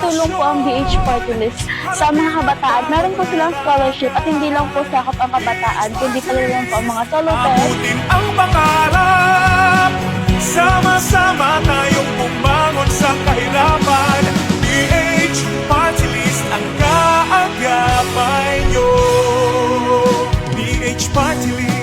tumutulong po ang BH Party List sa mga kabataan. Meron po silang scholarship at hindi lang po sakop ang kabataan, kundi pala lang po ang mga solo parents. Abutin ang pangarap, sama-sama tayong bumangon sa kahirapan. BH Party List ang kaagapay nyo. BH Party List.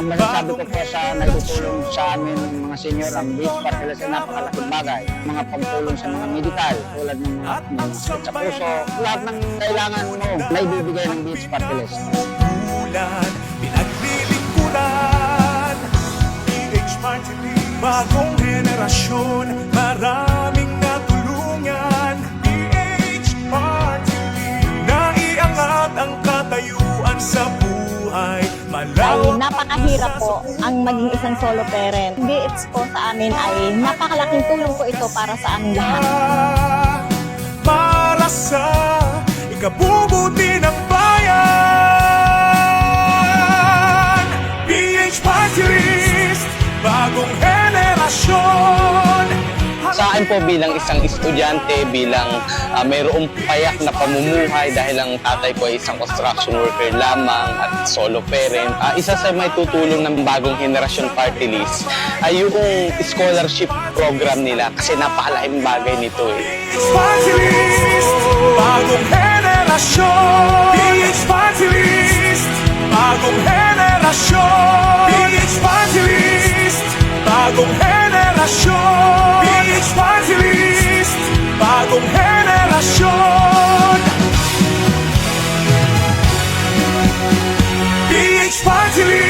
Masasabi ko po sa nagtutulong sa amin ng mga senior ang BH Party List ay napakalaking bagay. Mga pagtulong sa mga medikal, tulad ng mga sakit sa puso, lahat ng kailangan mo may bibigay ng BH Party List. Ulan, pinaglilingkuran. BH Party List. Bagong henerasyon, maraming natulungan. BH Party List. Naiangat ang katayuan sa buhay. Ay napakahirap po ang maging isang solo parent. BH po sa amin ay napakalaking tulong po ito para sa aming lahat. Para sa ikabubuti ng bayan. BH Party List, bagong henerasyon. Sa akin po bilang isang estudyante, bilang mayroong payak na pamumuhay dahil ang tatay ko ay isang construction worker lamang at solo parent, isa sa may tutulong ng bagong henerasyon party list ay yung scholarship program nila kasi napakalaking bagay nito eh. BH Party List, bagong henerasyon. BH Party List, bagong henerasyon. BH Party List, bagong henerasyon. BH Party List, bagong henerasyon. BH Party List.